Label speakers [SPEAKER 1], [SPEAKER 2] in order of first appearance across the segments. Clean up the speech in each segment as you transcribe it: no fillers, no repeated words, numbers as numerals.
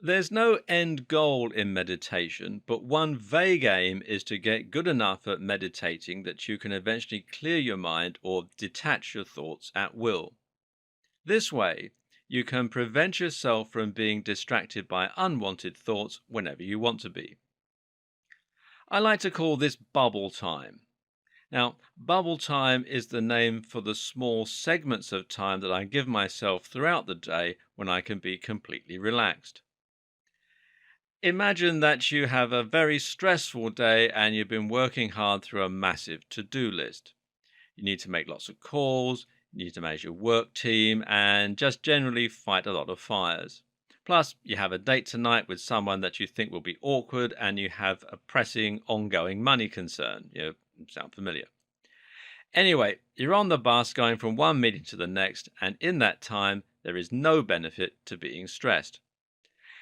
[SPEAKER 1] There's no end goal in meditation, but one vague aim is to get good enough at meditating that you can eventually clear your mind or detach your thoughts at will. This way, you can prevent yourself from being distracted by unwanted thoughts whenever you want to be. I like to call this bubble time. Now, bubble time is the name for the small segments of time that I give myself throughout the day when I can be completely relaxed. Imagine that you have a very stressful day and you've been working hard through a massive to do list. You need to make lots of calls, you need to manage your work team, and just generally fight a lot of fires. Plus, you have a date tonight with someone that you think will be awkward, and you have a pressing, ongoing money concern. Sound familiar? Anyway, you're on the bus going from one meeting to the next, and in that time, there is no benefit to being stressed.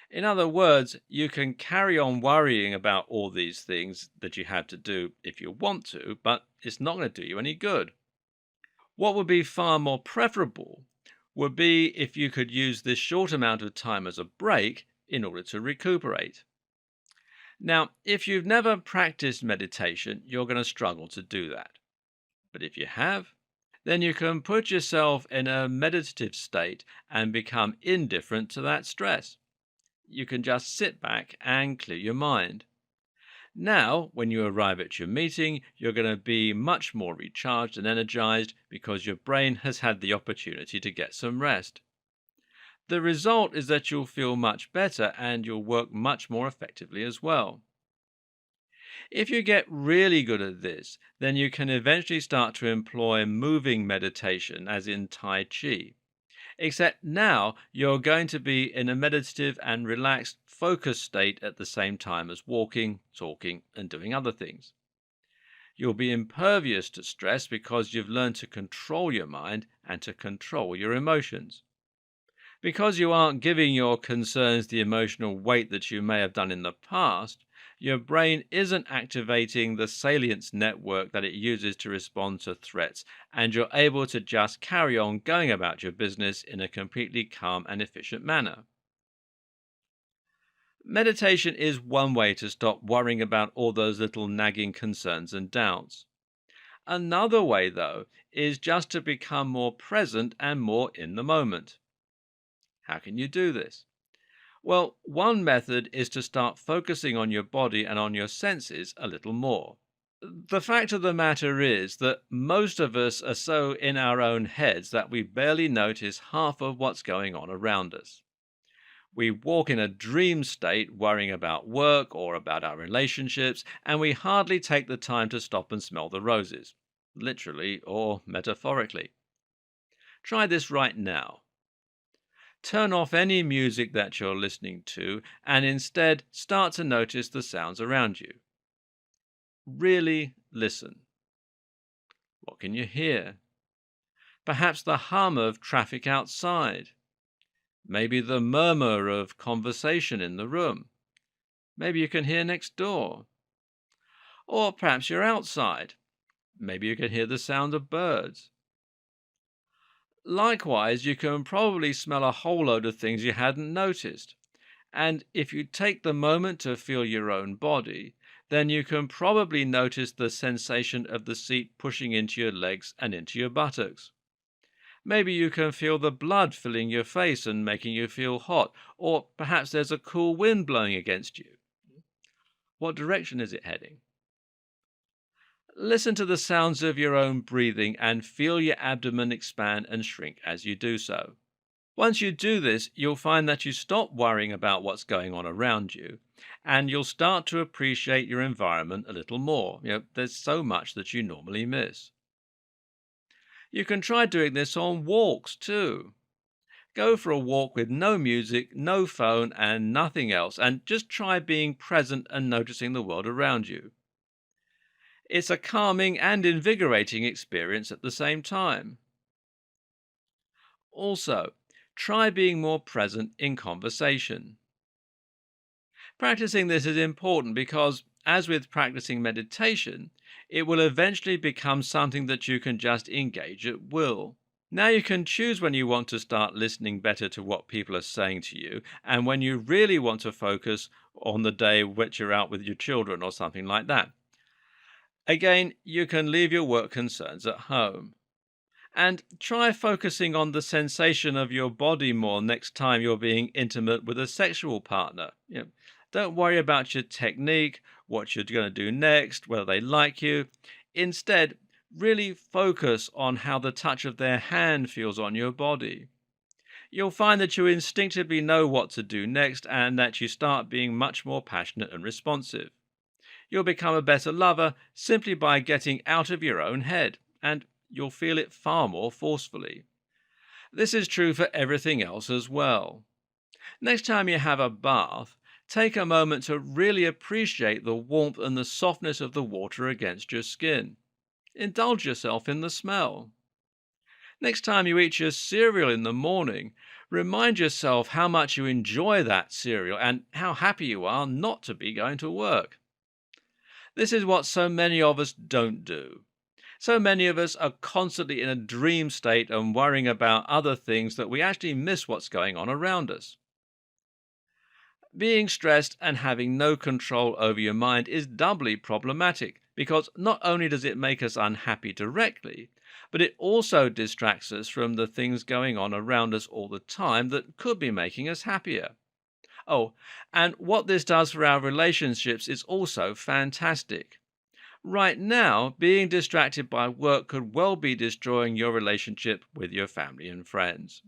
[SPEAKER 1] In other words, you can carry on worrying about all these things that you have to do if you want to, but it's not going to do you any good. What would be far more preferable would be if you could use this short amount of time as a break in order to recuperate. Now, if you've never practiced meditation, you're going to struggle to do that. But if you have, then you can put yourself in a meditative state and become indifferent to that stress. You can just sit back and clear your mind. Now, when you arrive at your meeting, you're going to be much more recharged and energized because your brain has had the opportunity to get some rest. The result is that you'll feel much better and you'll work much more effectively as well. If you get really good at this, then you can eventually start to employ moving meditation, as in Tai Chi. Except now you're going to be in a meditative and relaxed, focused state at the same time as walking, talking, and doing other things. You'll be impervious to stress because you've learned to control your mind and to control your emotions. Because you aren't giving your concerns the emotional weight that you may have done in the past, your brain isn't activating the salience network that it uses to respond to threats, and you're able to just carry on going about your business in a completely calm and efficient manner. Meditation is one way to stop worrying about all those little nagging concerns and doubts. Another way, though, is just to become more present and more in the moment. How can you do this? Well, one method is to start focusing on your body and on your senses a little more. The fact of the matter is that most of us are so in our own heads that we barely notice half of what's going on around us. We walk in a dream state worrying about work or about our relationships, and we hardly take the time to stop and smell the roses, literally or metaphorically. Try this right now. Turn off any music that you're listening to and instead start to notice the sounds around you. Really listen. What can you hear? Perhaps the hum of traffic outside. Maybe the murmur of conversation in the room. Maybe you can hear next door. Or perhaps you're outside. Maybe you can hear the sound of birds. Likewise, you can probably smell a whole load of things you hadn't noticed. And if you take the moment to feel your own body, then you can probably notice the sensation of the seat pushing into your legs and into your buttocks. Maybe you can feel the blood filling your face and making you feel hot, or perhaps there's a cool wind blowing against you. What direction is it heading? Listen to the sounds of your own breathing and feel your abdomen expand and shrink as you do so. Once you do this, you'll find that you stop worrying about what's going on around you, and you'll start to appreciate your environment a little more. There's so much that you normally miss. You can try doing this on walks too. Go for a walk with no music, no phone, and nothing else, and just try being present and noticing the world around you. It's a calming and invigorating experience at the same time. Also, try being more present in conversation. Practicing this is important because, as with practicing meditation, it will eventually become something that you can just engage at will. Now you can choose when you want to start listening better to what people are saying to you and when you really want to focus on the day which you're out with your children or something like that. Again, you can leave your work concerns at home. And try focusing on the sensation of your body more next time you're being intimate with a sexual partner. Don't worry about your technique, what you're going to do next, whether they like you. Instead, really focus on how the touch of their hand feels on your body. You'll find that you instinctively know what to do next and that you start being much more passionate and responsive. You'll become a better lover simply by getting out of your own head, and you'll feel it far more forcefully. This is true for everything else as well. Next time you have a bath, take a moment to really appreciate the warmth and the softness of the water against your skin. Indulge yourself in the smell. Next time you eat your cereal in the morning, remind yourself how much you enjoy that cereal and how happy you are not to be going to work. This is what so many of us don't do. So many of us are constantly in a dream state and worrying about other things that we actually miss what's going on around us. Being stressed and having no control over your mind is doubly problematic because not only does it make us unhappy directly, but it also distracts us from the things going on around us all the time that could be making us happier. Oh, and what this does for our relationships is also fantastic. Right now, being distracted by work could well be destroying your relationship with your family and friends.